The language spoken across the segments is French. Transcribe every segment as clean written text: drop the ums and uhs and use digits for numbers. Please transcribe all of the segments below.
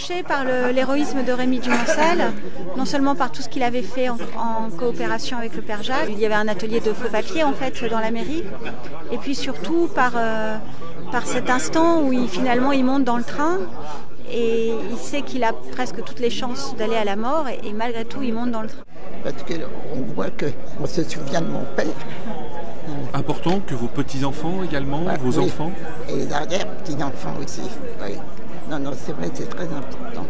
touchée par l'héroïsme de Rémy Dumoncel, non seulement par tout ce qu'il avait fait en coopération avec le Père Jacques. Il y avait un atelier de faux papier en fait dans la mairie, et puis surtout par cet instant où finalement il monte dans le train et il sait qu'il a presque toutes les chances d'aller à la mort et malgré tout il monte dans le train. Parce qu'on voit qu'on se souvient de mon père. Important que vos petits-enfants également, Ouais, vos enfants. Et les arrière-petits-enfants aussi. Oui. Non, c'est vrai, c'est très important.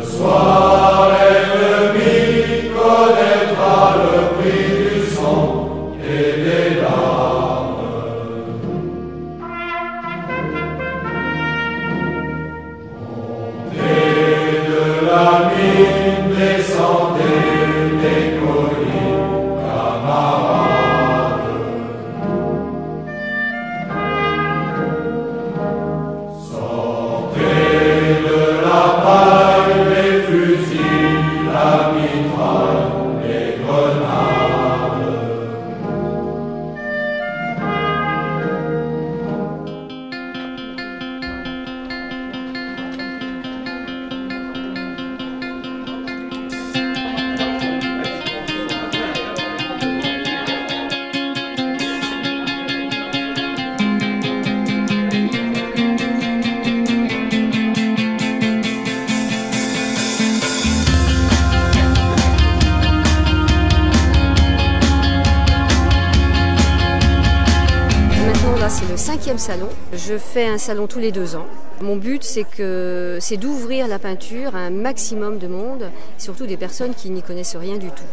Ce soir, l'ennemi connaîtra le prix du sang et des larmes. Montez de la mine, descendez des collines, camarades. Sortez de la paille, les fusils, la mitraille, les grenades. Maintenant là c'est le 5e salon. Je fais un salon tous les 2 ans. Mon but c'est d'ouvrir la peinture à un maximum de monde, surtout des personnes qui n'y connaissent rien du tout.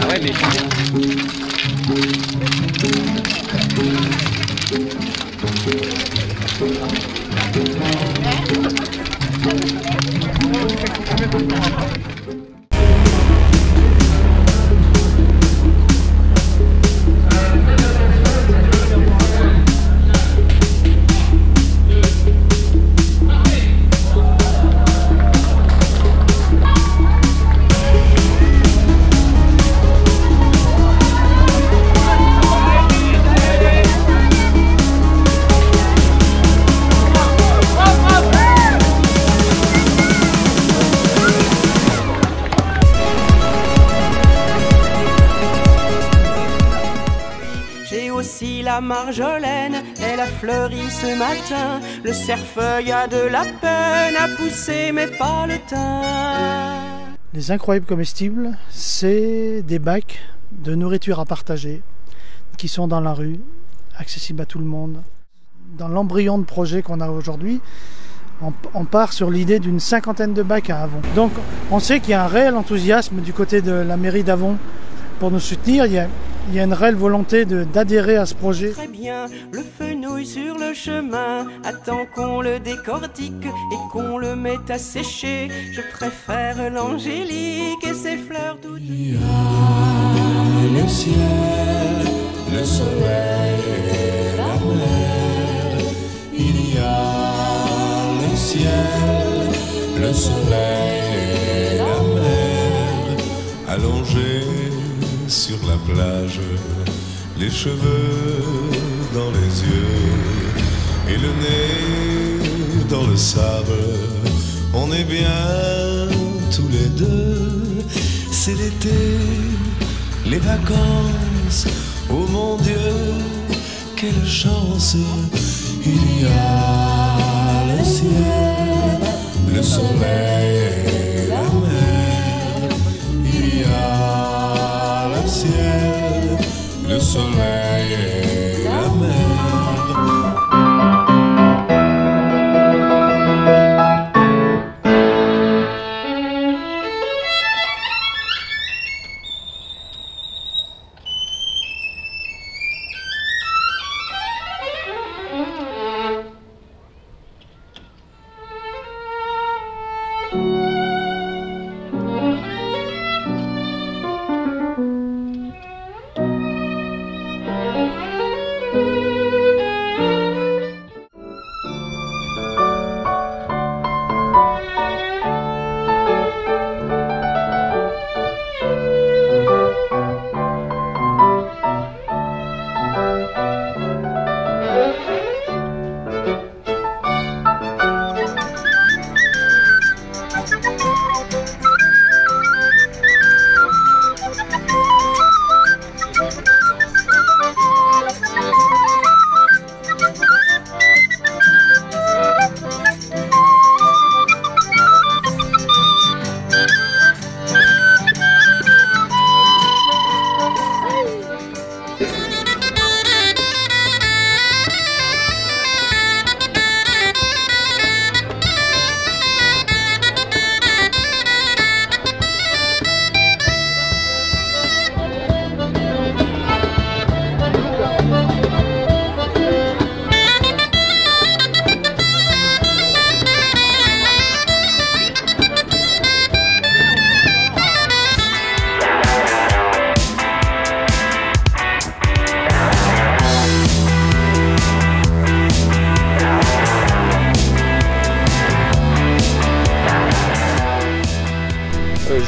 Ah ouais, mais... J'ai aussi la marjolaine, elle a fleuri ce matin. Le cerfeuil a de la peine à pousser, mais pas le thym. Les incroyables comestibles, c'est des bacs de nourriture à partager qui sont dans la rue, accessibles à tout le monde. Dans l'embryon de projet qu'on a aujourd'hui, on part sur l'idée d'une 50aine de bacs à Avon. Donc on sait qu'il y a un réel enthousiasme du côté de la mairie d'Avon pour nous soutenir. Il y a une réelle volonté d'adhérer à ce projet. Très bien, le fenouil sur le chemin attend qu'on le décortique et qu'on le mette à sécher. Je préfère l'angélique et ses fleurs toutes. Il y a le ciel, le soleil et la mer. Il y a le ciel, le soleil et la mer. Allongés sur la plage, les cheveux dans les yeux et le nez dans le sable. On est bien tous les deux. C'est l'été, les vacances. Oh mon Dieu, quelle chance. Il y a le ciel, le soleil et la mer. Il y a le ciel, le soleil et la mer.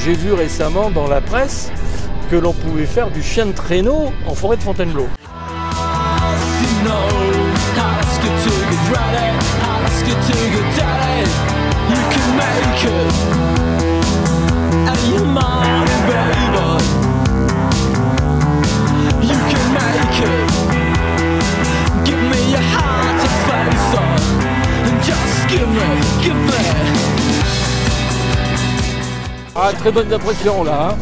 J'ai vu récemment dans la presse que l'on pouvait faire du chien de traîneau en forêt de Fontainebleau. Ah, très bonne impression là. Hein.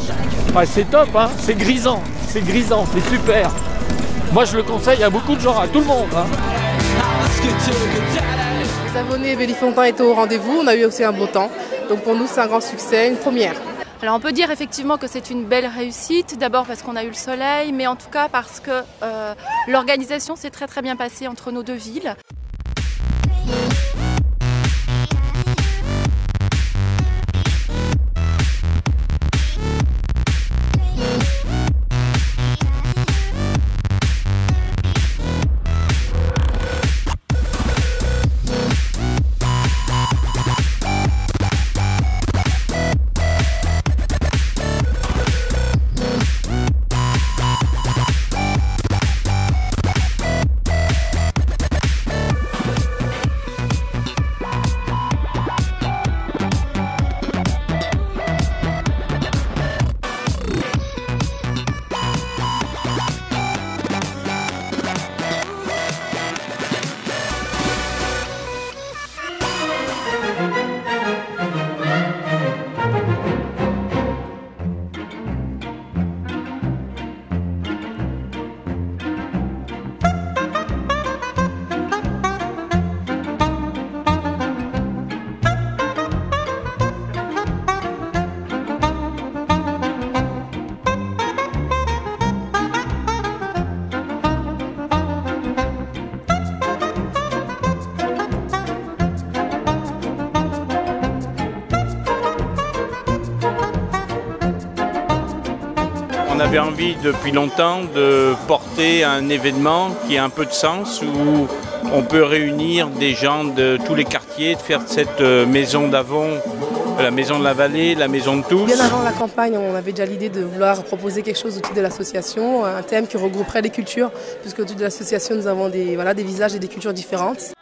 Ah, c'est top, hein. C'est grisant, c'est super. Moi je le conseille à beaucoup de gens, à tout le monde. Hein. Les abonnés Bellifontaine étaient au rendez-vous, on a eu aussi un beau temps. Donc pour nous c'est un grand succès, une première. Alors on peut dire effectivement que c'est une belle réussite, d'abord parce qu'on a eu le soleil, mais en tout cas parce que l'organisation s'est très bien passée entre nos deux villes. On avait envie depuis longtemps de porter un événement qui a un peu de sens, où on peut réunir des gens de tous les quartiers, de faire de cette maison d'Avon, la maison de la vallée, la maison de tous. Bien avant la campagne, on avait déjà l'idée de vouloir proposer quelque chose au titre de l'association, un thème qui regrouperait les cultures, puisque au titre de l'association nous avons des visages et des cultures différentes.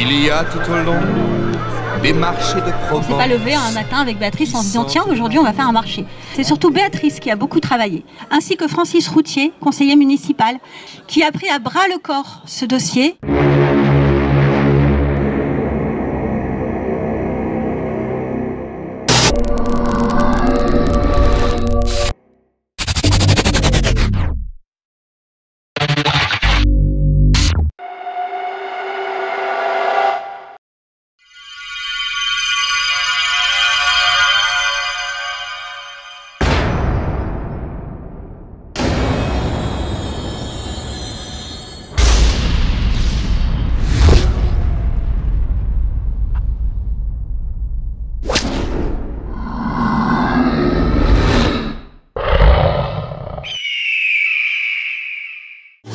Il y a tout au long des marchés de Provence. On ne s'est pas levé un matin avec Béatrice en se disant tiens, aujourd'hui on va faire un marché. C'est surtout Béatrice qui a beaucoup travaillé, ainsi que Francis Routier, conseiller municipal, qui a pris à bras le corps ce dossier.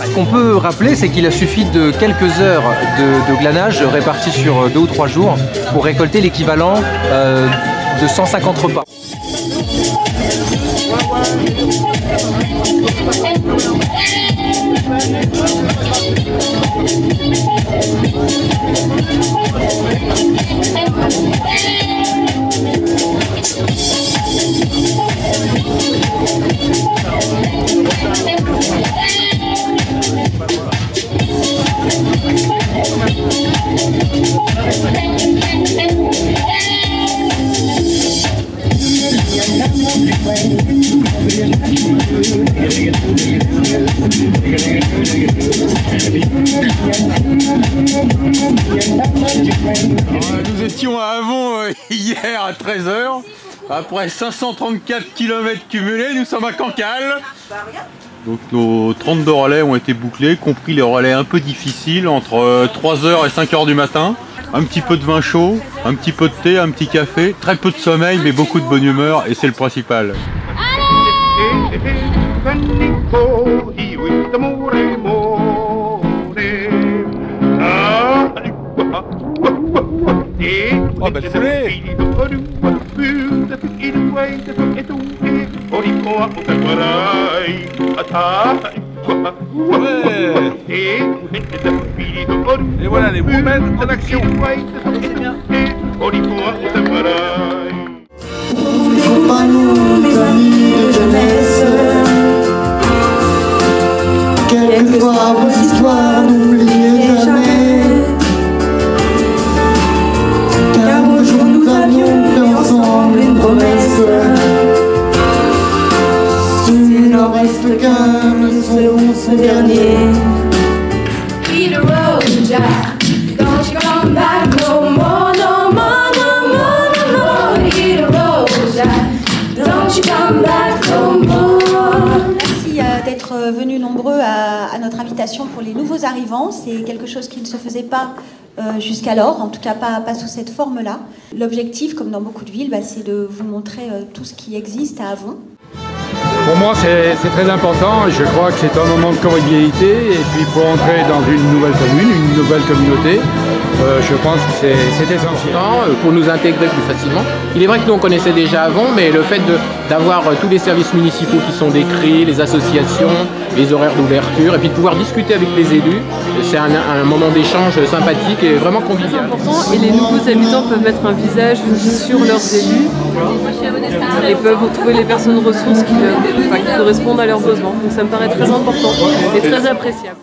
Ce qu'on peut rappeler, c'est qu'il a suffi de quelques heures de glanage réparties sur 2 ou 3 jours pour récolter l'équivalent de 150 repas. Nous étions à Avon hier à 13h. Après 534 km cumulés, nous sommes à Cancale. Donc nos 32 relais ont été bouclés, compris les relais un peu difficiles entre 3h et 5h du matin. Un petit peu de vin chaud, un petit peu de thé, un petit café, très peu de sommeil mais beaucoup de bonne humeur et c'est le principal. Oh belle foulée! Ouais. Et voilà les women en action. C'est bien. Faut pas nous, mes amis de jeunesse, quelles que soient vos histoires, n'oubliez jamais, car au jour nous avions fait ensemble une promesse. S'il n'en reste qu'un, nous serons ce dernier. Hit a road, Jack. Don't you come back no more, no more, no more, no more. Hit a road, Jack. Don't you come back no more. Merci d'être venus nombreux à notre invitation pour les nouveaux arrivants. C'est quelque chose qui ne se faisait pas jusqu'alors, en tout cas pas sous cette forme-là. L'objectif, comme dans beaucoup de villes, c'est de vous montrer tout ce qui existe à Avon. Pour moi, c'est très important. Je crois que c'est un moment de convivialité. Et puis pour entrer dans une nouvelle commune, une nouvelle communauté, je pense que c'est essentiel. Pour nous intégrer plus facilement. Il est vrai que nous on connaissait déjà Avon, mais le fait d'avoir tous les services municipaux qui sont décrits, les associations, les horaires d'ouverture, et puis de pouvoir discuter avec les élus, c'est un moment d'échange sympathique et vraiment convivial. Et les nouveaux habitants peuvent mettre un visage sur leurs élus et peuvent retrouver les personnes ressources qui correspondent à leurs besoins. Donc ça me paraît très important et très appréciable.